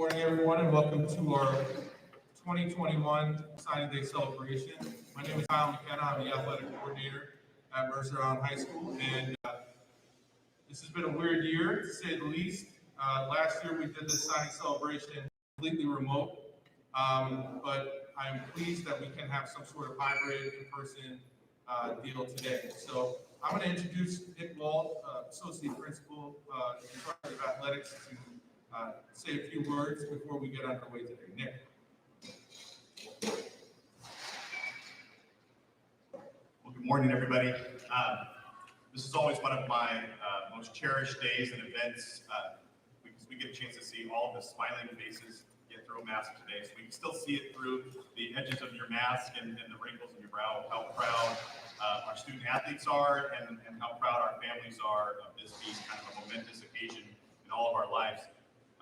morning, everyone, and welcome to our 2021 Signing Day celebration. My name is Kyle McKenna. I'm the athletic coordinator at Mercer Island High School, and this has been a weird year, to say the least. Last year, we did this signing celebration completely remote, but I'm pleased that we can have some sort of hybrid in-person deal today. So I'm going to introduce Nick Wald, Associate Principal in charge of athletics, to say a few words before we get underway today. Nick. Well, good morning, everybody. This is always one of my most cherished days and events because we get a chance to see all of the smiling faces get through a mask today. So we can still see it through the edges of your mask and the wrinkles in your brow, how proud our student athletes are and how proud our families are of this being kind of a momentous occasion in all of our lives.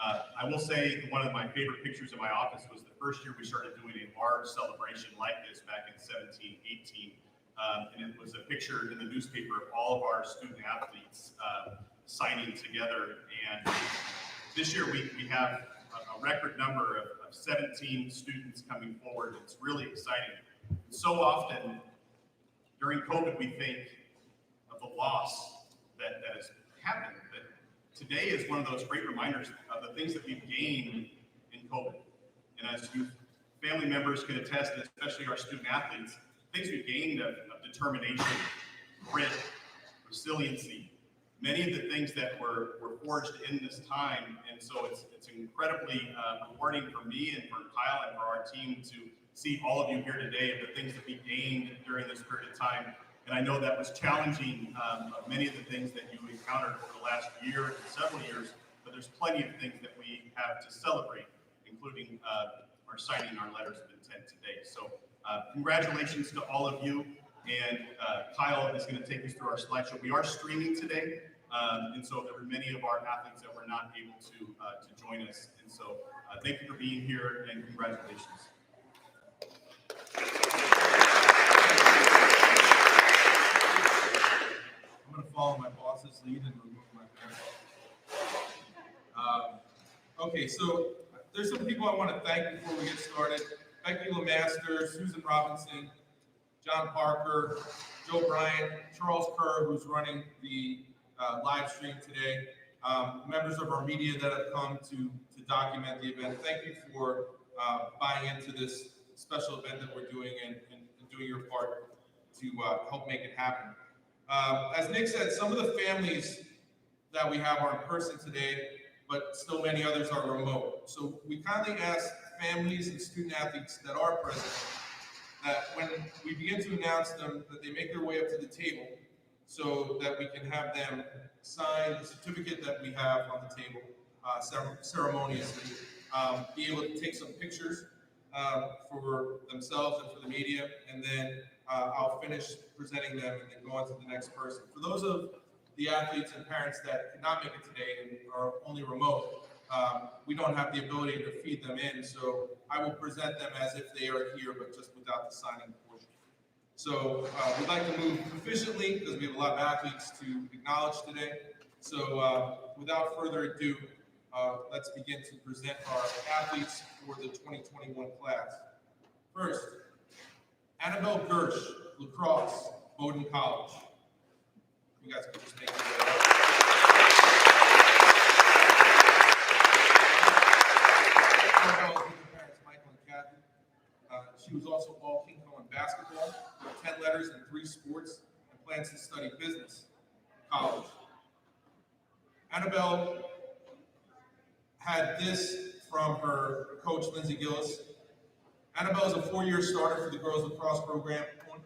I will say one of my favorite pictures in my office was the first year we started doing a large celebration like this back in 17, 18. And it was a picture in the newspaper of all of our student athletes signing together. And this year we have a record number of 17 students coming forward. It's really exciting. So often during COVID, we think of the loss that has happened. But today is one of those great reminders of the things that we've gained in COVID. And as you family members can attest, and especially our student athletes, things we've gained of determination, grit, resiliency, many of the things that were forged in this time. And so it's incredibly rewarding for me and for Kyle and for our team to see all of you here today of the things that we gained during this period of time. And I know that was challenging of many of the things that you encountered over the last year and several years, but there's plenty of things that we have to celebrate, including our signing our letters of intent today. So congratulations to all of you. And Kyle is going to take us through our slideshow. We are streaming today, and so there were many of our athletes that were not able to join us. And so thank you for being here, and congratulations. I'm going to follow my boss's lead and remove my mask. Okay, so there's some people I want to thank before we get started. Becky LeMaster, Susan Robinson, John Parker, Joe Bryant, Charles Kerr, who's running the live stream today, members of our media that have come to document the event. Thank you for buying into this special event that we're doing and doing your part to help make it happen. As Nick said, some of the families that we have are in person today, but still many others are remote. So we kindly ask families and student athletes that are present that when we begin to announce them, that they make their way up to the table so that we can have them sign the certificate that we have on the table ceremoniously, be able to take some pictures for themselves and for the media, and then I'll finish presenting them and then go on to the next person. For those of the athletes and parents that could not make it today and are only remote, we don't have the ability to feed them in, so I will present them as if they are here, but just without the signing portion. So we'd like to move efficiently because we have a lot of athletes to acknowledge today. So without further ado, let's begin to present our athletes for the 2021 class. First, Annabelle Gersh, lacrosse, Bowdoin College. You guys can just make it up. Michael and Kathy. She was also all King Cohen basketball, 10 letters in 3 sports, and plans to study business in college. Annabelle had this from her coach, Lindsay Gillis. Annabelle is a 4-year starter for the girls lacrosse program,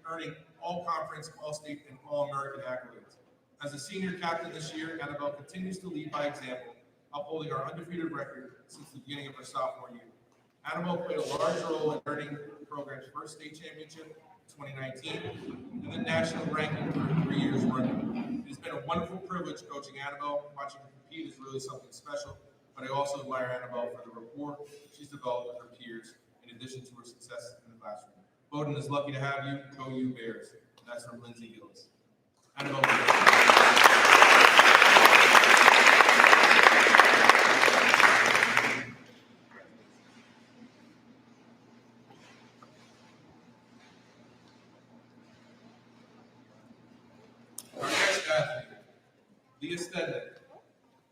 earning all-conference, all-state, and all-American accolades. As a senior captain this year, Annabelle continues to lead by example, upholding our undefeated record since the beginning of her sophomore year. Annabelle played a large role in earning the program's first state championship in 2019 and the national ranking for 3 years running. It has been a wonderful privilege coaching Annabelle. Watching her compete is really something special, but I also admire Annabelle for the rapport she's developed with her peers in addition to her success in the classroom. Bowdoin is lucky to have you. Go you Bears. That's from Lindsay Gillis. Annabelle. Leah Stedman,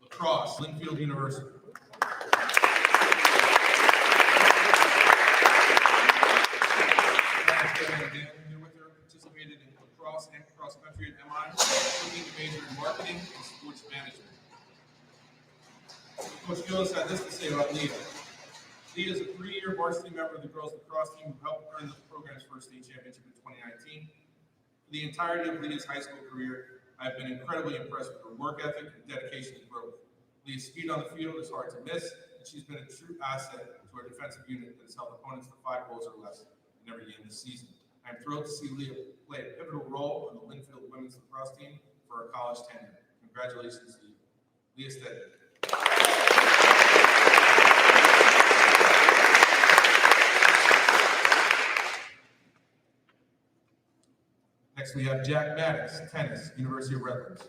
lacrosse, Linfield University. Participated in lacrosse and cross country at MIHS, looking to major in marketing and sports management. Coach Gillis had this to say about Leah. Leah is a 3-year varsity member of the girls lacrosse team who helped earn the program's first state championship in 2019. For the entirety of Leah's high school career, I have been incredibly impressed with her work ethic and dedication to growth. Leah's speed on the field is hard to miss, and she's been a true asset to our defensive unit that has held opponents to 5 goals or less in every game this season. I'm thrilled to see Leah play a pivotal role on the Linfield women's lacrosse team for her college tenure. Congratulations, Leah. Leah Stedman. Next, we have Jack Maddox, tennis, University of Redlands.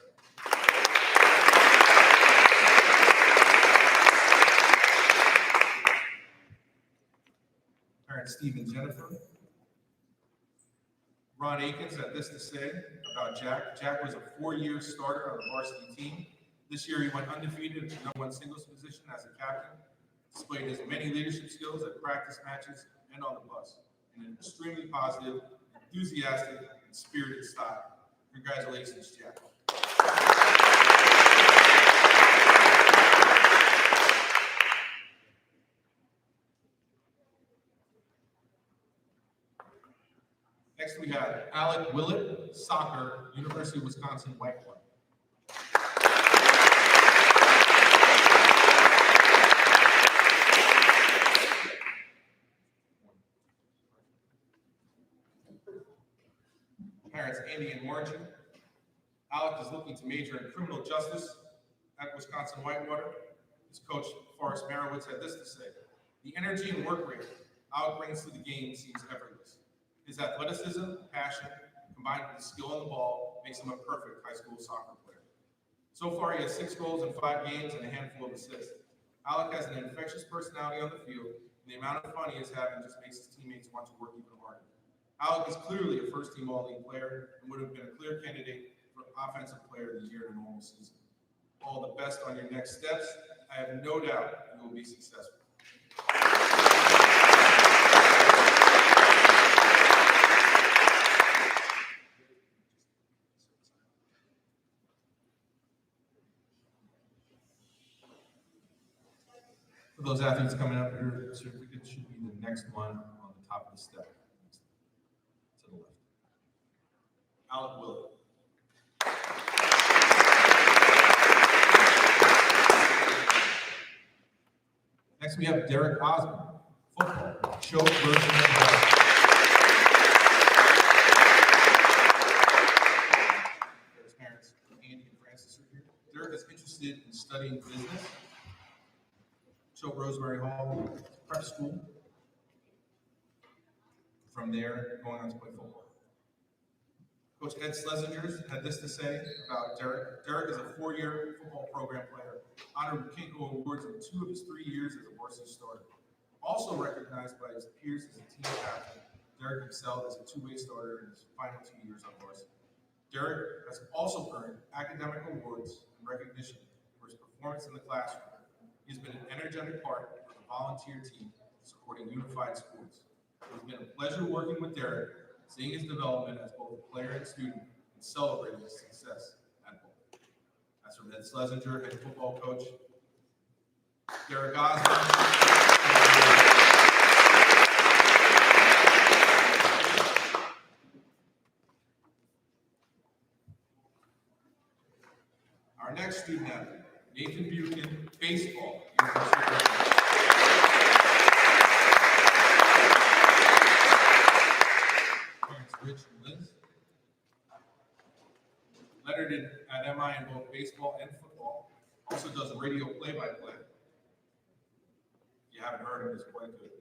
Parents Steve and Jennifer. Ron Akins had this to say about Jack. Jack was a 4-year starter on the varsity team. This year, he went undefeated in the #1 singles position as a captain, displayed his many leadership skills at practice matches and on the bus in an extremely positive, enthusiastic, and spirited style. Congratulations, Jack. Next, we have Alec Willett, soccer, University of Wisconsin-Whitewater. Parents Andy and Margie. Alec is looking to major in criminal justice at Wisconsin-Whitewater. His coach, Forrest Marowitz, had this to say: the energy and work rate Alec brings to the game seems effortless. His athleticism, passion, combined with his skill on the ball, makes him a perfect high school soccer player. So far, he has 6 goals in 5 games and a handful of assists. Alec has an infectious personality on the field, and the amount of fun he is having just makes his teammates want to work even harder. Alec is clearly a first-team All-League player and would have been a clear candidate for Offensive Player of the Year in a normal season. All the best on your next steps. I have no doubt you will be successful. For those athletes coming up, your certificate should be the next one on the top of the step. To the left. Alec Willett. Next, we have Derek Osmond, football, choke version of the Derek's parents, Andy and Francis, are here. Derek is interested in studying business. Choke Rosemary Hall Prep School. From there, going on to play football. Coach Ed Schlesinger had this to say about Derek. Derek is a 4-year football program player, honored with Kinko Awards in 2 of his 3 years as a varsity starter. Also recognized by his peers as a team captain, Derek excelled as a 2-way starter in his final 2 years on varsity. Derek has also earned academic awards and recognition for his performance in the classroom. He has been an energetic part of the volunteer team supporting unified schools. It has been a pleasure working with Derek, seeing his development as both a player and student, and celebrating his success at both. That's from Ed Schlesinger, head football coach. Derek Osmond. Our next student athlete, Nathan Buchan, baseball. Parents Rich and Liz. Lettered at MI in both baseball and football. Also does a radio play-by-play. If you haven't heard him, it's quite good.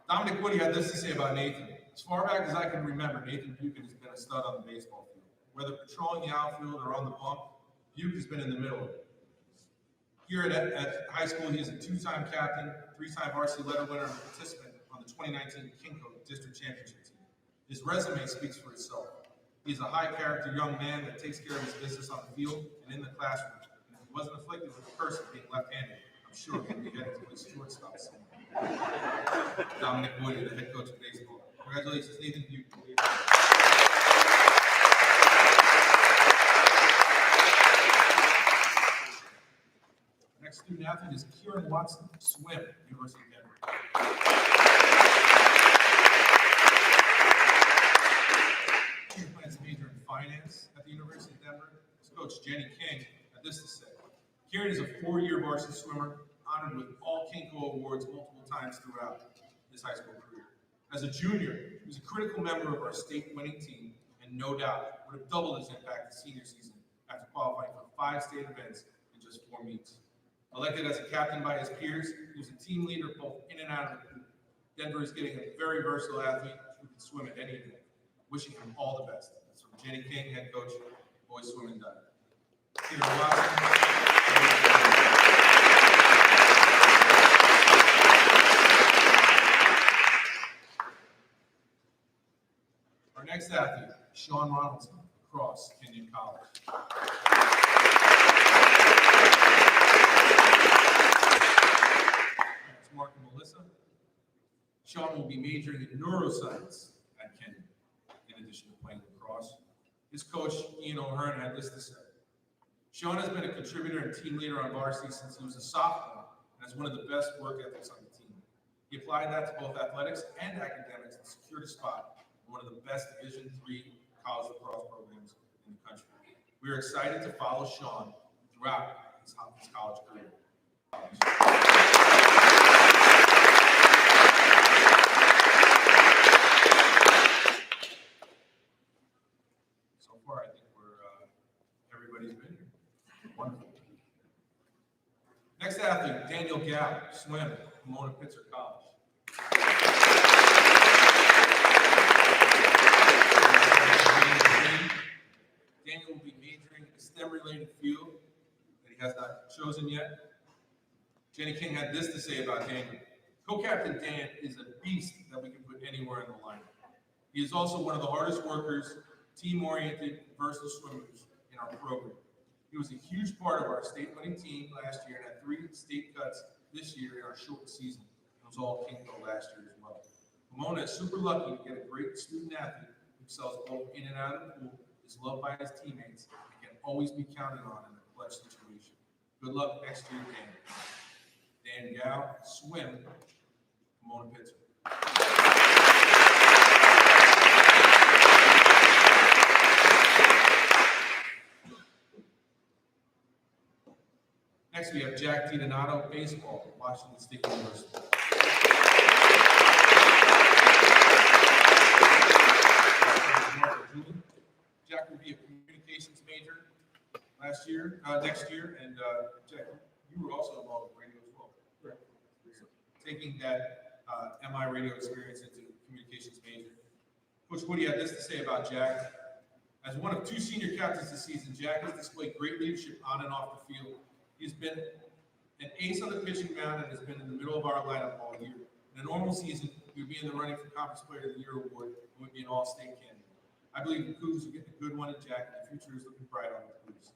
Dominic Woody had this to say about Nathan. As far back as I can remember, Nathan Buchan has been a stud on the baseball field. Whether patrolling the outfield or on the bump, Buchan has been in the middle of it. Here at high school, he is a 2-time captain, 3-time varsity letter winner, and a participant on the 2019 Kinko District Championship team. His resume speaks for itself. He's a high-character young man that takes care of his business on the field and in the classroom. And if he wasn't afflicted with a curse of being left-handed, I'm sure he'd be headed to his shortstop somewhere. Dominic Woody, the head coach of baseball. Congratulations, Nathan. Next student athlete is Kieran Watson, swim, University of Denver. Kieran plans to major in finance at the University of Denver. His coach, Jenny King, had this to say. Kieran is a 4-year varsity swimmer, honored with all Kinko awards multiple times throughout his high school career. As a junior, he was a critical member of our state winning team, and no doubt would have doubled his impact the senior season after qualifying for 5 state events in just 4 meets. Elected as a captain by his peers, he was a team leader both in and out of the pool. Denver is getting a very versatile athlete who can swim at any event. Wishing him all the best. That's from Jenny King, head coach, boys swim and dive. Kieran Watson. Our next athlete, Sean Ronaldson, across Kenyon College. Mark and Melissa. Sean will be majoring in neuroscience at Kenyon, in addition to playing lacrosse. His coach, Ian O'Hearn, had this to say. Sean has been a contributor and team leader on varsity since he was a sophomore and has one of the best work ethics on the team. He applied that to both athletics and academics and secured a spot in one of the best Division III college lacrosse programs in the country. We are excited to follow Sean throughout his college career. So far, I think everybody's been here. Wonderful. Next athlete, Daniel Gow, swim, Pomona Pitzer College. Daniel will be majoring in a STEM-related field that he has not chosen yet. Jenny King had this to say about Daniel. Co-captain Dan is a beast that we can put anywhere in the lineup. He is also one of the hardest workers, team-oriented, versatile swimmers in our program. He was a huge part of our state-winning team last year and had 3 state cuts this year in our short season. It was all Kinko last year as well. Pomona is super lucky to get a great student athlete who excels both in and out of the pool, is loved by his teammates, and can always be counted on in a clutch situation. Good luck next year, Dan. Dan Gow, swim, Pomona Pitzer. Next, we have Jack DiDonato, baseball, Washington State University. Jack will be a communications major next year, and Jack, you were also involved with radio as well. Correct. So, taking that MI radio experience into communications major. Coach Woody had this to say about Jack. As one of 2 senior captains this season, Jack has displayed great leadership on and off the field. He's been an ace on the pitching mound and has been in the middle of our lineup all year. In a normal season, he would be in the running for Conference Player of the Year award and would be an all-state candidate. I believe the Cougs will get a good one in Jack, and the future is looking bright on the Cougs.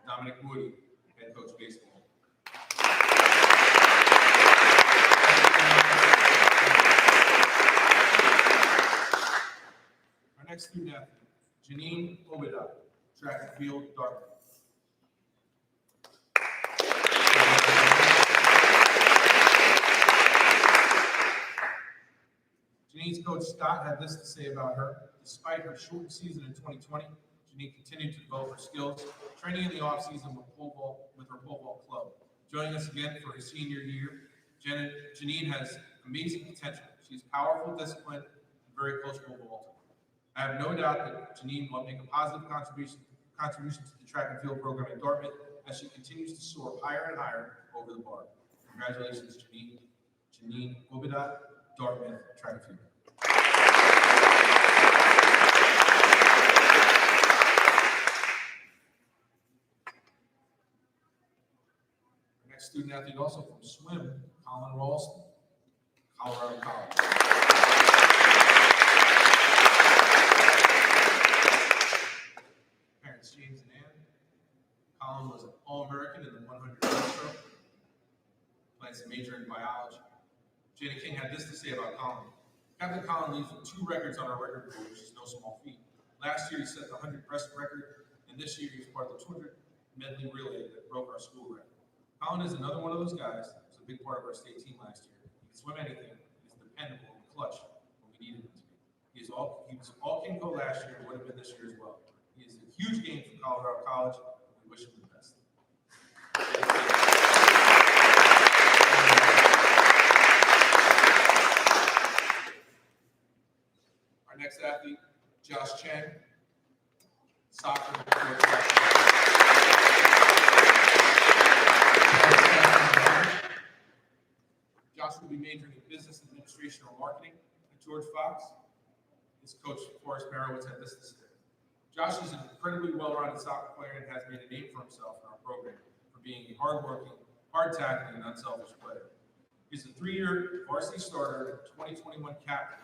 Dominic Woody, head coach baseball. Our next student athlete, Janine Obeda, track and field, Dartmouth. Janine's coach Scott had this to say about her. Despite her short season in 2020, Janine continued to develop her skills, training in the offseason with her pole ball club. Joining us again for her senior year, Janine has amazing potential. She's powerful, disciplined, and very coachable ball. I have no doubt that Janine will make a positive contribution to the track and field program at Dartmouth as she continues to soar higher and higher over the bar. Congratulations, Janine. Janine Obeda, Dartmouth track and field. Our next student athlete also from swim, Colin Ralston, Colorado College. Colin was an All-American in the 100 breaststroke. Plans to major in biology. Jada King had this to say about Colin. Captain Colin leads with 2 records on our record book, which is no small feat. Last year he set the 100 breast record, and this year he was part of the 200 medley relay that broke our school record. Colin is another one of those guys. He was a big part of our state team last year. He can swim anything. He's dependable and clutch when we needed him to be. He was all Kinco last year and would have been this year as well. He is a huge game for Colorado College, and we wish him the best. Our next athlete, Josh Chang, soccer. Josh will be majoring in business administration or marketing at George Fox. His coach, Forrest Merowitz, had this to say. Josh is an incredibly well-rounded soccer player and has made a name for himself in our program for being a hard-working, hard-tackling, and unselfish player. He's a 3-year varsity starter and 2021 captain.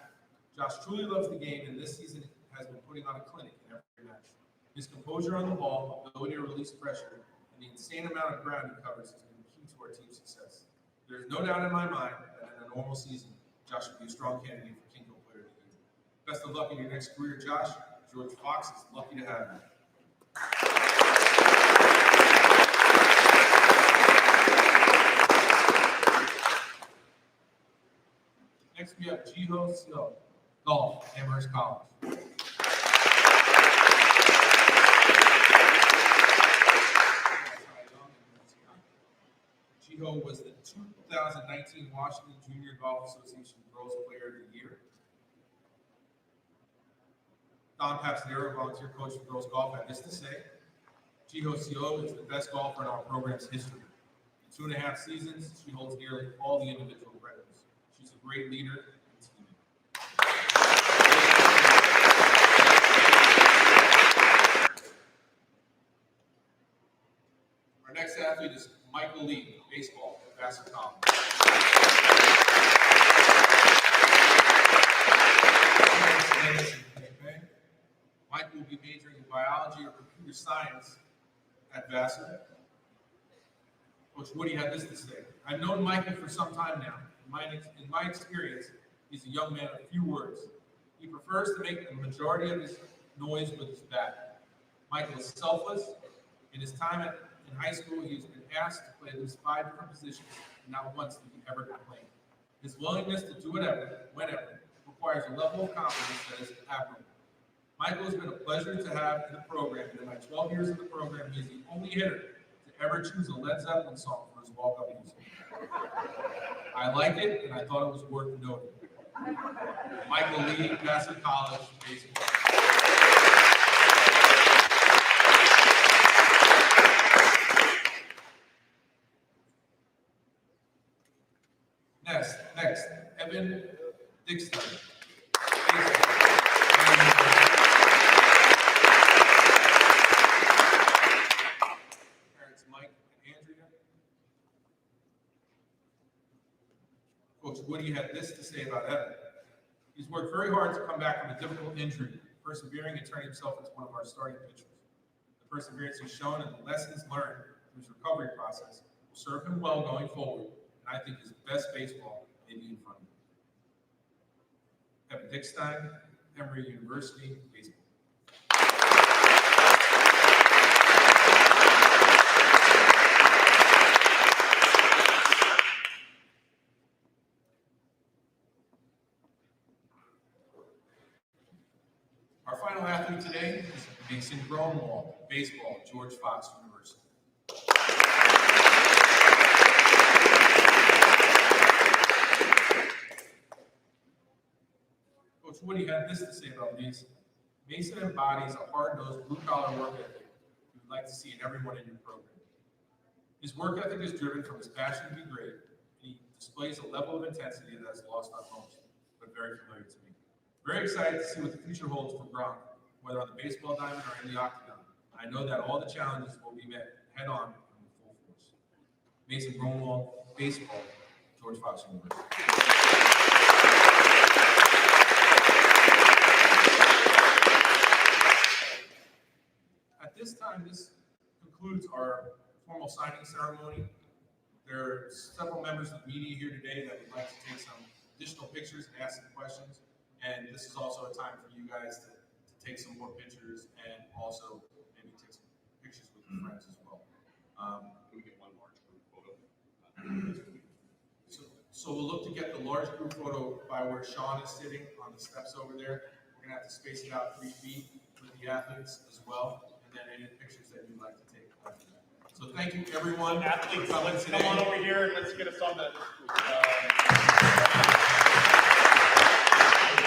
Josh truly loves the game, and this season has been putting on a clinic in every match. His composure on the ball, ability to release pressure, and the insane amount of ground he covers has been key to our team's success. There is no doubt in my mind that in a normal season, Josh would be a strong candidate for Kinko Player of the Year. Best of luck in your next career, Josh. George Fox is lucky to have you. Next, we have Jiho Seo, golf, MIHS College. Jiho was the 2019 Washington Junior Golf Association Girls Player of the Year. Don Papsdero, volunteer coach for girls golf, had this to say. Jiho Seo is the best golfer in our program's history. In 2.5 seasons, she holds nearly all the individual records. She's a great leader and teammate. Our next athlete is Michael Lee, baseball at Vassar College. Mike will be majoring in biology or computer science at Vassar. Coach Woody had this to say. I've known Mikey for some time now. In my experience, he's a young man of few words. He prefers to make the majority of his noise with his bat. Michael is selfless. In his time in high school, he has been asked to play at least 5 different positions, and not once did he ever complain. His willingness to do whatever, whenever, requires a level of confidence that is admirable. Michael has been a pleasure to have in the program, and in my 12 years in the program, he is the only hitter to ever choose a Led Zeppelin song for his walk-up music. I like it, and I thought it was worth noting. Michael Lee, Vassar College, baseball. Next, Evan Dixon. Parents Mike and Andrea. Coach Woody had this to say about Evan. He's worked very hard to come back from a difficult injury, persevering and turning himself into one of our starting pitchers. The perseverance he's shown and the lessons learned through his recovery process will serve him well going forward, and I think his best baseball may be in front of him. Evan Dickstein, Emory University, baseball. Our final athlete today is Mason Gromwald, baseball, George Fox University. Coach Woody had this to say about Mason. Mason embodies a hard-nosed, blue-collar work ethic we would like to see in everyone in your program. His work ethic is driven from his passion to be great, and he displays a level of intensity that is lost on most, but very familiar to me. Very excited to see what the future holds for Gronk, whether on the baseball diamond or in the octagon. I know that all the challenges will be met head-on and with full force. Mason Gromwald, baseball, George Fox University. At this time, this concludes our formal signing ceremony. There are several members of the media here today that would like to take some additional pictures and ask some questions. And this is also a time for you guys to take some more pictures and also maybe take some pictures with your friends as well. Can we get one large group photo? So we'll look to get the large group photo by where Sean is sitting on the steps over there. We're gonna have to space it out 3 feet with the athletes as well, and then any pictures that you'd like to take after that. So thank you, everyone. Athletes, for coming let's today. come on over here and let's get us on the.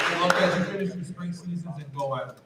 I love that you finish your spring seasons and go at it.